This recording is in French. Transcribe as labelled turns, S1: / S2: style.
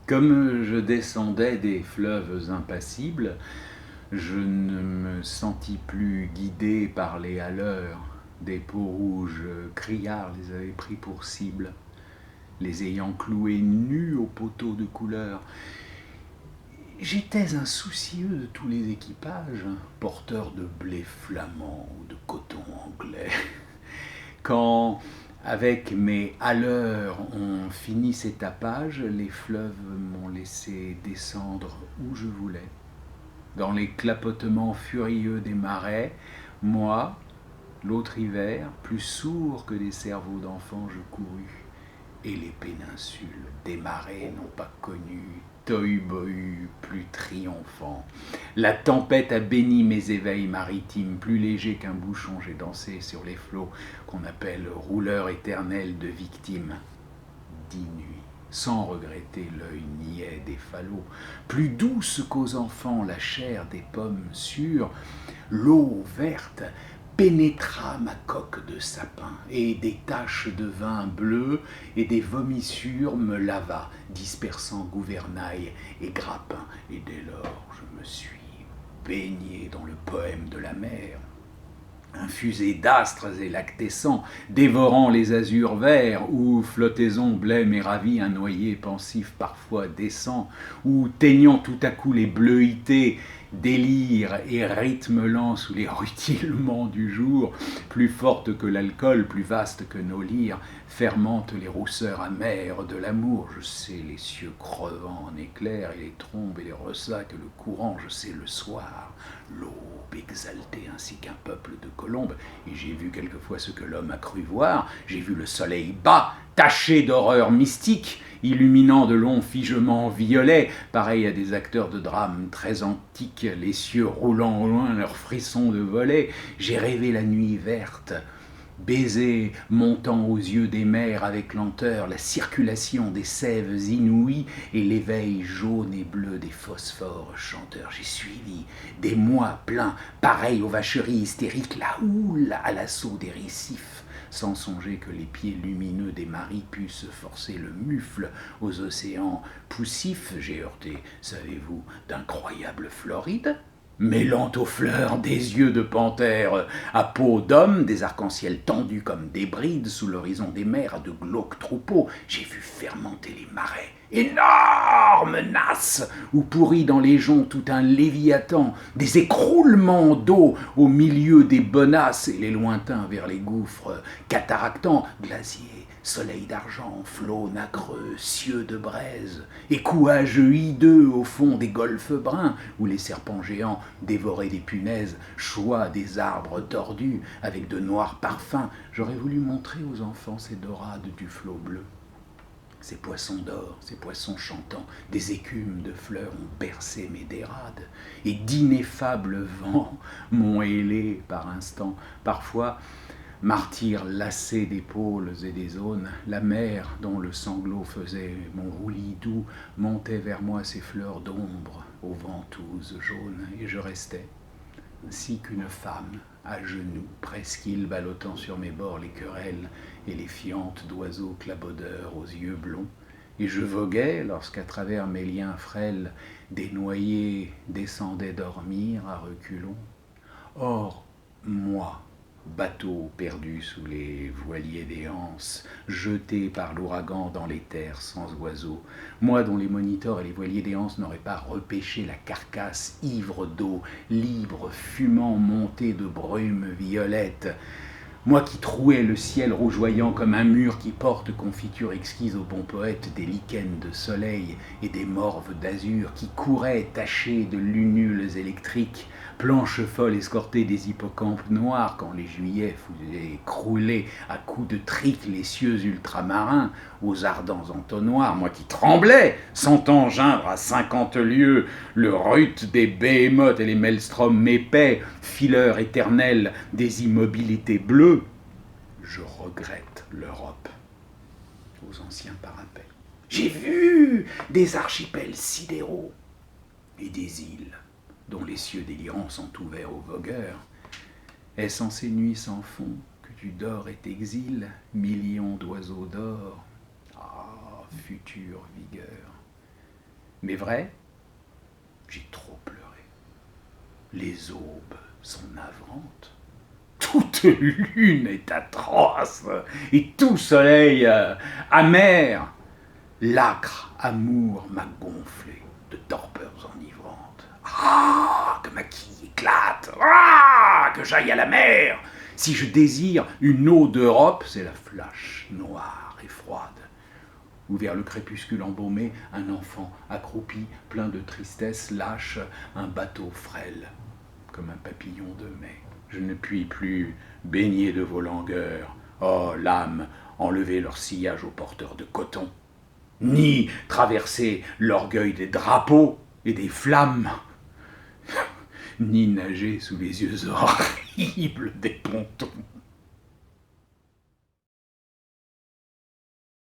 S1: Comme je descendais des fleuves impassibles, je ne me sentis plus guidé par les haleurs. Des peaux rouges criards les avaient pris pour cible, les ayant cloués nus aux poteaux de couleur. J'étais insoucieux de tous les équipages, porteurs de blé flamand ou de coton anglais. Quand, avec mes haleurs, on fini ces tapages, les fleuves m'ont laissé descendre où je voulais. Dans les clapotements furieux des marais, moi, l'autre hiver, plus sourd que des cerveaux d'enfants, je courus. Et les péninsules des marais n'ont pas connu tohu-bohu plus triomphant. La tempête a béni mes éveils maritimes, plus légers qu'un bouchon j'ai dansé sur les flots qu'on appelle rouleurs éternels de victimes. 10 nuits, sans regretter l'œil niais des falots, plus douce qu'aux enfants la chair des pommes sûres, l'eau verte pénétra ma coque de sapin, et des taches de vin bleu et des vomissures me lava, dispersant gouvernail et grappin, et dès lors je me suis baigné dans le poème de la mer, infusé d'astres et lactescents, dévorant les azurs verts, où flottaison blême et ravie un noyer pensif parfois descend, où teignant tout à coup les bleuités, délire et rythme lent sous les rutilements du jour, plus forte que l'alcool, plus vaste que nos lyres, fermente les rousseurs amères de l'amour. Je sais les cieux crevant en éclairs, et les trombes et les ressacs, le courant, je sais le soir, l'aube exaltée ainsi qu'un peuple de colombes, et j'ai vu quelquefois ce que l'homme a cru voir, j'ai vu le soleil bas, taché d'horreurs mystiques, illuminant de longs figements violets, pareils à des acteurs de drames très antiques, les cieux roulant au loin leurs frissons de volets. J'ai rêvé la nuit verte, baiser montant aux yeux des mers avec lenteur la circulation des sèves inouïes et l'éveil jaune et bleu des phosphores chanteurs. J'ai suivi des mois pleins, pareils aux vacheries hystériques, la houle à l'assaut des récifs, sans songer que les pieds lumineux des maris puissent forcer le mufle aux océans poussifs. J'ai heurté, savez-vous, d'incroyables Florides, mêlant aux fleurs des yeux de panthère à peau d'homme, des arcs-en-ciel tendus comme des brides sous l'horizon des mers, à de glauques troupeaux. J'ai vu fermenter les marais, énormes nasses, où pourrit dans les joncs tout un léviathan, des écroulements d'eau au milieu des bonasses, et les lointains vers les gouffres cataractants, glaciers, soleil d'argent, flots nacreux, cieux de braise, et couages hideux au fond des golfes bruns, où les serpents géants dévoraient des punaises, choix des arbres tordus, avec de noirs parfums. J'aurais voulu montrer aux enfants ces dorades du flot bleu, ces poissons d'or, ces poissons chantants, des écumes de fleurs ont bercé mes dérades, et d'ineffables vents m'ont hélé par instants. Parfois, martyr lassé d'épaules et des aunes, la mer, dont le sanglot faisait mon roulis doux, montait vers moi ses fleurs d'ombre aux ventouses jaunes, et je restais, ainsi qu'une femme, à genoux, presqu'île, ballottant sur mes bords les querelles et les fientes d'oiseaux clabaudeurs aux yeux blonds, et je voguais lorsqu'à travers mes liens frêles des noyés descendaient dormir à reculons. Or, moi, bateau perdu sous les voiliers des anses, jeté par l'ouragan dans les terres sans oiseaux, moi dont les moniteurs et les voiliers des anses n'auraient pas repêché la carcasse ivre d'eau, libre, fumant, monté de brume violette, moi qui trouais le ciel rougeoyant comme un mur qui porte confiture exquise au bon poète des lichens de soleil et des morves d'azur, qui courais taché de lunules électriques, planche folle escortée des hippocampes noirs quand les juillets faisaient crouler à coups de trique les cieux ultramarins aux ardents entonnoirs, moi qui tremblais, sentant geindre à 50 lieues le rut des behémoths et les maelstroms épais, fileurs éternels des immobilités bleues. Je regrette l'Europe aux anciens parapets. J'ai vu des archipels sidéraux et des îles dont les cieux délirants sont ouverts aux vogueurs. Est-ce en ces nuits sans fond que tu dors et t'exiles, millions d'oiseaux d'or? Ah, future vigueur! Mais vrai, j'ai trop pleuré. Les aubes sont navrantes. Toute lune est atroce, et tout soleil amer. L'âcre amour m'a gonflé de torpeurs enivrantes. Ah, que ma quille éclate! Ah, que j'aille à la mer! Si je désire une eau d'Europe, c'est la flash noire et froide, où vers le crépuscule embaumé, un enfant accroupi, plein de tristesse, lâche un bateau frêle, comme un papillon de mai. Je ne puis plus baigner de vos langueurs, oh l'âme, enlever leur sillage aux porteurs de coton, ni traverser l'orgueil des drapeaux et des flammes, ni nager sous les yeux horribles des pontons.